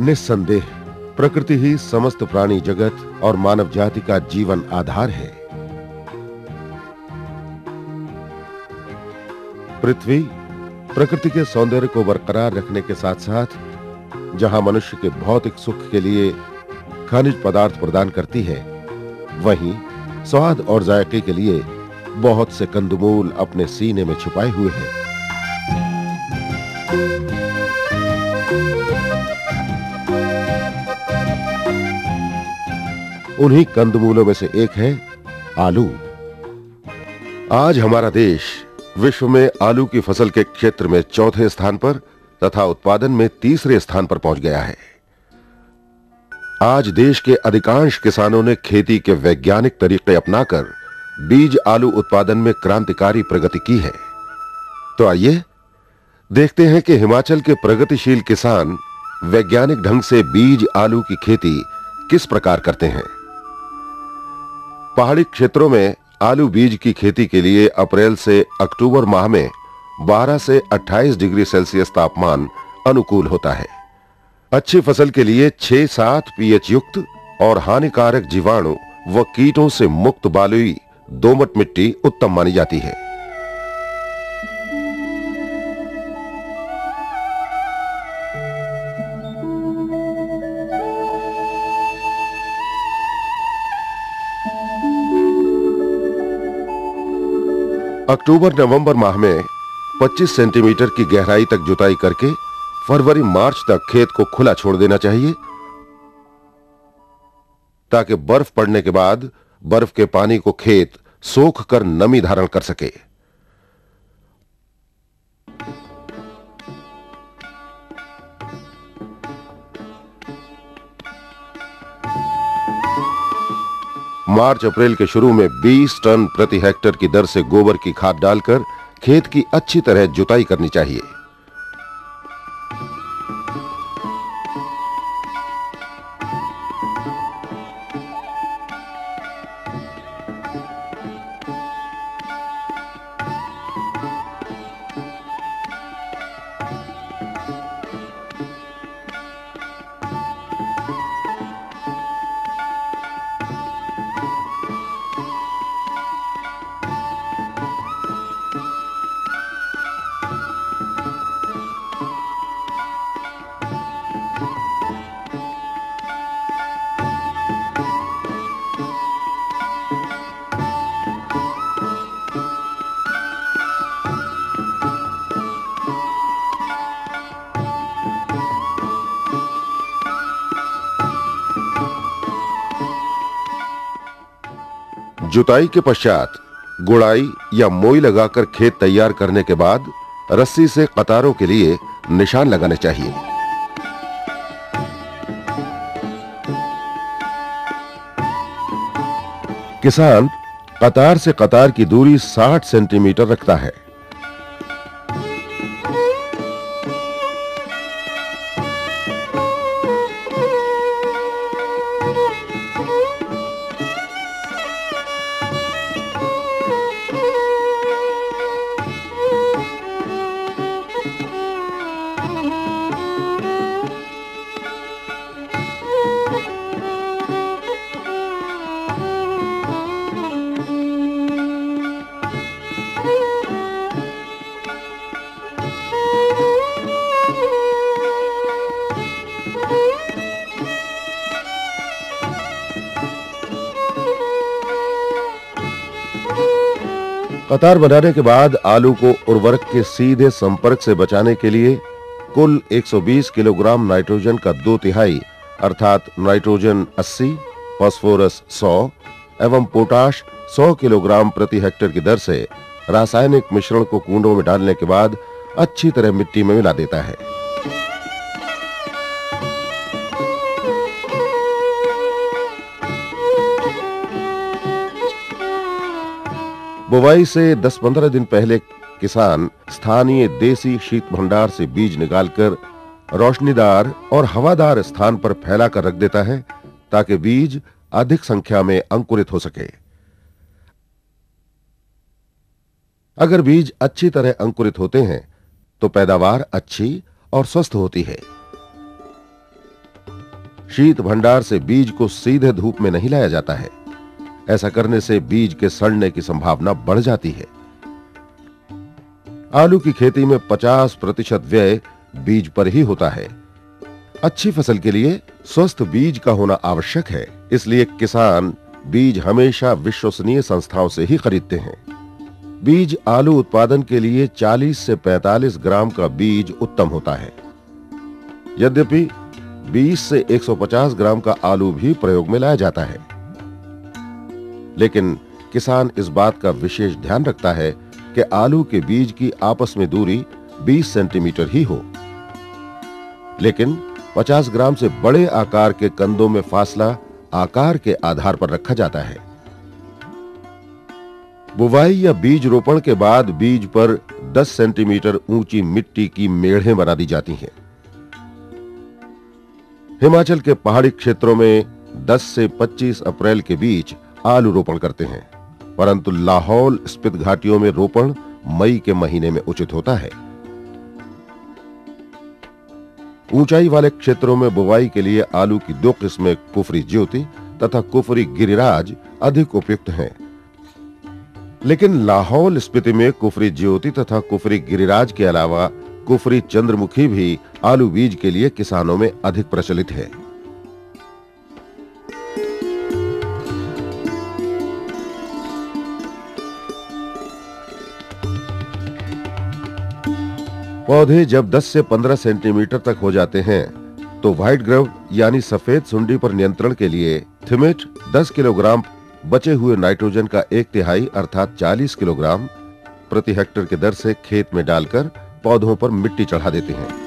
निस्संदेह प्रकृति ही समस्त प्राणी जगत और मानव जाति का जीवन आधार है। पृथ्वी प्रकृति के सौंदर्य को बरकरार रखने के साथ-साथ जहां मनुष्य के भौतिक सुख के लिए खनिज पदार्थ प्रदान करती है, वहीं स्वाद और जायके के लिए बहुत से कंदमूल अपने सीने में छुपाए हुए हैं। उन्हीं कंदमूलों में से एक है आलू। आज हमारा देश विश्व में आलू की फसल के क्षेत्र में चौथे स्थान पर तथा उत्पादन में तीसरे स्थान पर पहुंच गया है। आज देश के अधिकांश किसानों ने खेती के वैज्ञानिक तरीके अपनाकर बीज आलू उत्पादन में क्रांतिकारी प्रगति की है। तो आइए देखते हैं कि हिमाचल के प्रगतिशील किसान वैज्ञानिक ढंग से बीज आलू की खेती किस प्रकार करते हैं। पहाड़ी क्षेत्रों में आलू बीज की खेती के लिए अप्रैल से अक्टूबर माह में 12 से 28 डिग्री सेल्सियस तापमान अनुकूल होता है। अच्छी फसल के लिए 6-7 पीएच युक्त और हानिकारक जीवाणु व कीटों से मुक्त बलुई दोमट मिट्टी उत्तम मानी जाती है। अक्टूबर-नवंबर माह में 25 सेंटीमीटर की गहराई तक जुताई करके फरवरी-मार्च तक खेत को खुला छोड़ देना चाहिए, ताकि बर्फ पड़ने के बाद बर्फ के पानी को खेत सोख कर नमी धारण कर सके। मार्च-अप्रैल के शुरू में 20 टन प्रति हेक्टेयर की दर से गोबर की खाद डालकर खेत की अच्छी तरह जुताई करनी चाहिए। जुताई के पश्चात गुड़ाई या मोई लगाकर खेत तैयार करने के बाद रस्सी से कतारों के लिए निशान लगाने चाहिए। किसान कतार से कतार की दूरी 60 सेंटीमीटर रखता है। कतार बनाने के बाद आलू को उर्वरक के सीधे संपर्क से बचाने के लिए कुल 120 किलोग्राम नाइट्रोजन का 2/3 अर्थात नाइट्रोजन 80, फास्फोरस 100 एवं पोटाश 100 किलोग्राम प्रति हेक्टेयर की दर से रासायनिक मिश्रण को कूंडों में डालने के बाद अच्छी तरह मिट्टी में मिला देता है। बुवाई से 10-15 दिन पहले किसान स्थानीय देसी शीत भंडार से बीज निकालकर रोशनीदार और हवादार स्थान पर फैलाकर रख देता है, ताकि बीज अधिक संख्या में अंकुरित हो सके। अगर बीज अच्छी तरह अंकुरित होते हैं तो पैदावार अच्छी और स्वस्थ होती है। शीत भंडार से बीज को सीधे धूप में नहीं लाया जाता है। ऐसा करने से बीज के सड़ने की संभावना बढ़ जाती है। आलू की खेती में 50% व्यय बीज पर ही होता है। अच्छी फसल के लिए स्वस्थ बीज का होना आवश्यक है, इसलिए किसान बीज हमेशा विश्वसनीय संस्थाओं से ही खरीदते हैं। बीज आलू उत्पादन के लिए 40 से 45 ग्राम का बीज उत्तम होता है। यद्यपि 20 से 150 ग्राम का आलू भी प्रयोग में लाया जाता है, लेकिन किसान इस बात का विशेष ध्यान रखता है कि आलू के बीज की आपस में दूरी 20 सेंटीमीटर ही हो। लेकिन 50 ग्राम से बड़े आकार के कंदों में फासला आकार के आधार पर रखा जाता है। बुवाई या बीज रोपण के बाद बीज पर 10 सेंटीमीटर ऊंची मिट्टी की मेढ़ें बना दी जाती हैं। हिमाचल के पहाड़ी क्षेत्रों में 10 से 25 अप्रैल के बीच आलू रोपण करते हैं, परंतु लाहौल स्पित घाटियों में रोपण मई के महीने में उचित होता है। ऊंचाई वाले क्षेत्रों में बुवाई के लिए आलू की 2 किस्में कुफरी ज्योति तथा कुफरी गिरिराज अधिक उपयुक्त हैं। लेकिन लाहौल स्पीति में कुफरी ज्योति तथा कुफरी गिरिराज के अलावा कुफरी चंद्रमुखी भी आलू बीज के लिए किसानों में अधिक प्रचलित है। पौधे जब 10 से 15 सेंटीमीटर तक हो जाते हैं तो व्हाइट ग्रब यानी सफेद सुंडी पर नियंत्रण के लिए थिमिट 10 किलोग्राम बचे हुए नाइट्रोजन का 1/3 अर्थात 40 किलोग्राम प्रति हेक्टेयर की दर से खेत में डालकर पौधों पर मिट्टी चढ़ा देते हैं।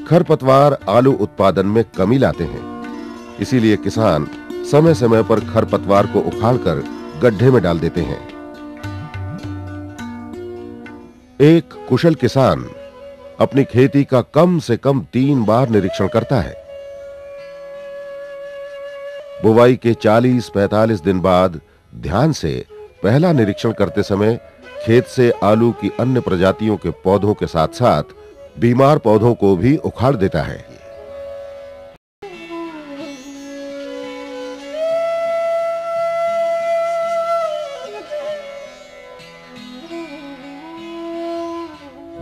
खरपतवार आलू उत्पादन में कमी लाते हैं, इसीलिए किसान समय समय पर खरपतवार को उखाड़कर गड्ढे में डाल देते हैं। एक कुशल किसान अपनी खेती का कम से कम 3 बार निरीक्षण करता है। बुवाई के 40-45 दिन बाद ध्यान से पहला निरीक्षण करते समय खेत से आलू की अन्य प्रजातियों के पौधों के साथ-साथ बीमार पौधों को भी उखाड़ देता है।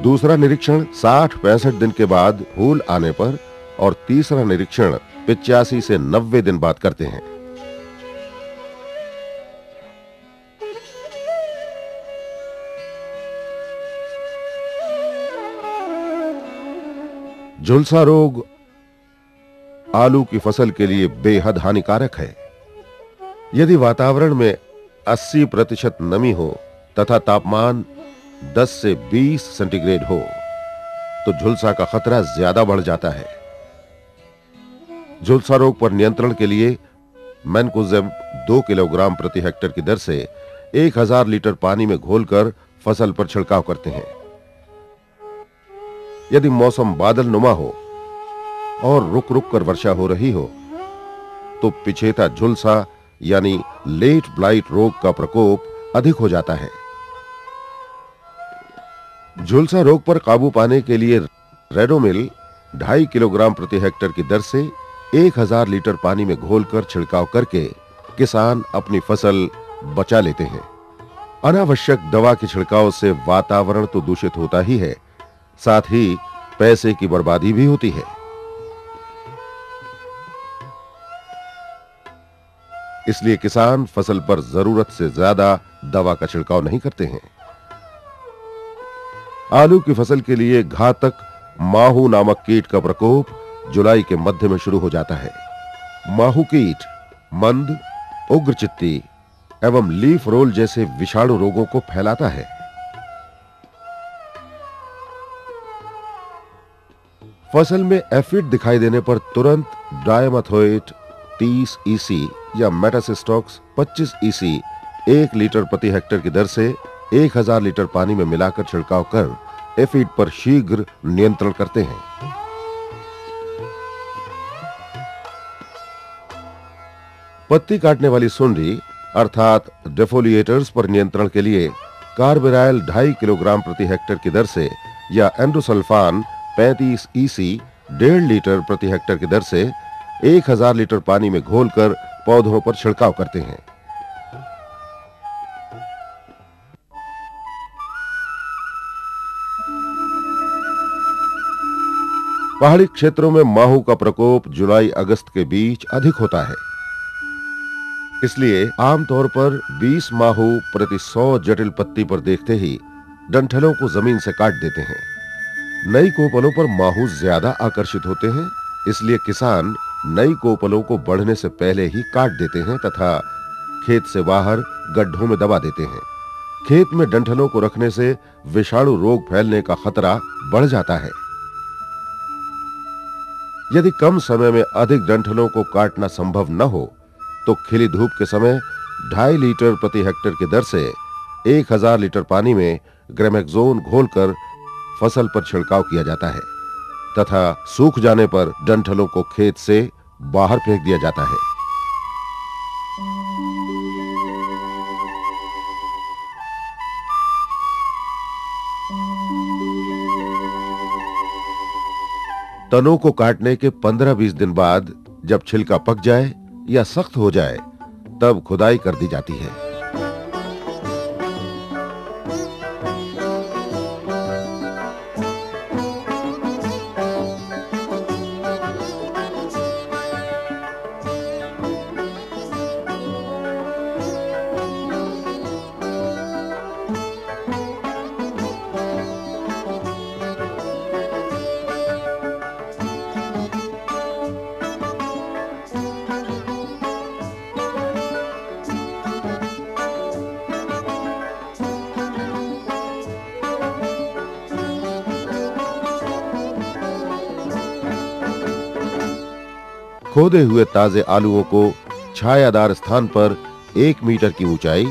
दूसरा निरीक्षण 60-65 दिन के बाद फूल आने पर और तीसरा निरीक्षण 85 से 90 दिन बाद करते हैं। झुलसा रोग आलू की फसल के लिए बेहद हानिकारक है। यदि वातावरण में 80% नमी हो तथा तापमान 10 से 20 सेंटीग्रेड हो तो झुलसा का खतरा ज्यादा बढ़ जाता है। झुलसा रोग पर नियंत्रण के लिए मैनकोजेब 2 किलोग्राम प्रति हेक्टेयर की दर से 1000 लीटर पानी में घोलकर फसल पर छिड़काव करते हैं। यदि मौसम बादल नुमा हो और रुक रुक कर वर्षा हो रही हो तो पिछेता झुलसा यानी लेट ब्लाइट रोग का प्रकोप अधिक हो जाता है। झुलसा रोग पर काबू पाने के लिए रेडोमिल 2.5 किलोग्राम प्रति हेक्टेयर की दर से 1000 लीटर पानी में घोलकर छिड़काव करके किसान अपनी फसल बचा लेते हैं। अनावश्यक दवा के छिड़काव से वातावरण तो दूषित होता ही है, साथ ही पैसे की बर्बादी भी होती है। इसलिए किसान फसल पर जरूरत से ज्यादा दवा का छिड़काव नहीं करते हैं। आलू की फसल के लिए घातक माहू नामक कीट का प्रकोप जुलाई के मध्य में शुरू हो जाता है। माहू कीट मंद, उग्रचित्ती एवं लीफ रोल जैसे विषाणु रोगों को फैलाता है। फसल में एफिड दिखाई देने पर तुरंत डायमेथोएट 30 EC या मेटासिस्टॉक्स 25 EC 1 लीटर प्रति हेक्टेयर की दर से 1000 लीटर पानी में मिलाकर छिड़काव कर एफिड पर शीघ्र नियंत्रण करते हैं। पत्ती काटने वाली सुंडी अर्थात डेफोलिएटर्स पर नियंत्रण के लिए कार्बेराइल 2.5 किलोग्राम प्रति हेक्टेयर की दर से या एंडोसल्फान 35 EC 1.5 लीटर प्रति हेक्टेयर की दर से 1000 लीटर पानी में घोलकर पौधों पर छिड़काव करते हैं। पहाड़ी क्षेत्रों में माहू का प्रकोप जुलाई अगस्त के बीच अधिक होता है। इसलिए आमतौर पर 20 माहू प्रति 100 जटिल पत्ती पर देखते ही डंठलों को जमीन से काट देते हैं। नई कोपलों पर माहू ज्यादा आकर्षित होते हैं, इसलिए किसान नई कोपलों को बढ़ने से पहले ही काट देते हैं तथा खेत से बाहर गड्ढों में दबा देते हैं। खेत में डंठलों को रखने से विषाणु रोग फैलने का खतरा बढ़ जाता है। यदि कम समय में अधिक डंठलों को काटना संभव न हो तो खिली धूप के समय 2.5 लीटर प्रति हेक्टेयर की दर से 1000 लीटर पानी में ग्रेमेक्सोन घोलकर फसल पर छिड़काव किया जाता है तथा सूख जाने पर डंठलों को खेत से बाहर फेंक दिया जाता है। तनों को काटने के 15-20 दिन बाद जब छिलका पक जाए या सख्त हो जाए तब खुदाई कर दी जाती है। खोदे हुए ताजे आलूओं को छायादार स्थान पर 1 मीटर की ऊंचाई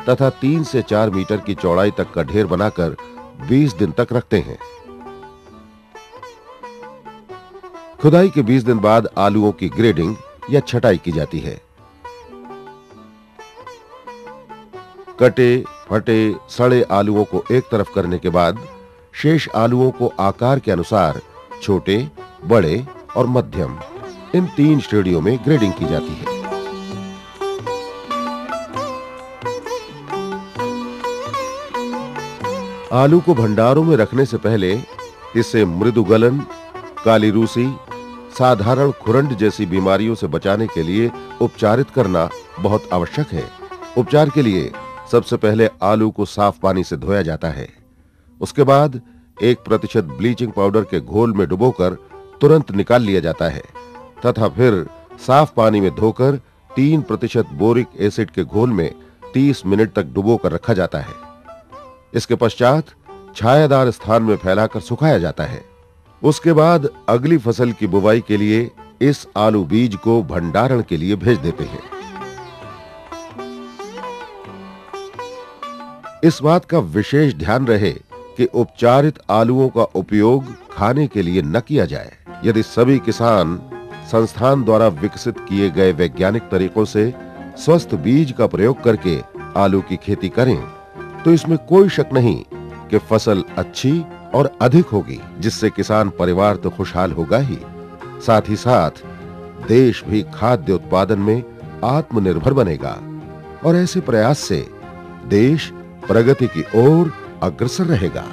तथा 3 से 4 मीटर की चौड़ाई तक का ढेर बनाकर 20 दिन तक रखते हैं। खुदाई के 20 दिन बाद आलूओं की ग्रेडिंग या छटाई की जाती है। कटे, फटे, सड़े आलूओं को एक तरफ करने के बाद शेष आलूओं को आकार के अनुसार छोटे, बड़े और मध्यम इन 3 श्रेणियों में ग्रेडिंग की जाती है। आलू को भंडारों में रखने से पहले इसे मृदु गलन, काली रूसी, साधारण खुरंड जैसी बीमारियों से बचाने के लिए उपचारित करना बहुत आवश्यक है। उपचार के लिए सबसे पहले आलू को साफ पानी से धोया जाता है। उसके बाद 1% ब्लीचिंग पाउडर के घोल में डुबोकर तुरंत निकाल लिया जाता है तथा फिर साफ पानी में धोकर 3% बोरिक एसिड के घोल में 30 मिनट तक डुबोकर रखा जाता है। इसके पश्चात छायादार स्थान में फैलाकर सुखाया जाता है। उसके बाद अगली फसल की बुवाई के लिए इस आलू बीज को भंडारण के लिए भेज देते हैं। इस बात का विशेष ध्यान रहे कि उपचारित आलूओं का उपयोग खाने के लिए न किया जाए। यदि सभी किसान संस्थान द्वारा विकसित किए गए वैज्ञानिक तरीकों से स्वस्थ बीज का प्रयोग करके आलू की खेती करें तो इसमें कोई शक नहीं कि फसल अच्छी और अधिक होगी, जिससे किसान परिवार तो खुशहाल होगा ही, साथ ही साथ देश भी खाद्य उत्पादन में आत्मनिर्भर बनेगा। और ऐसे प्रयास से देश प्रगति की ओर अग्रसर रहेगा।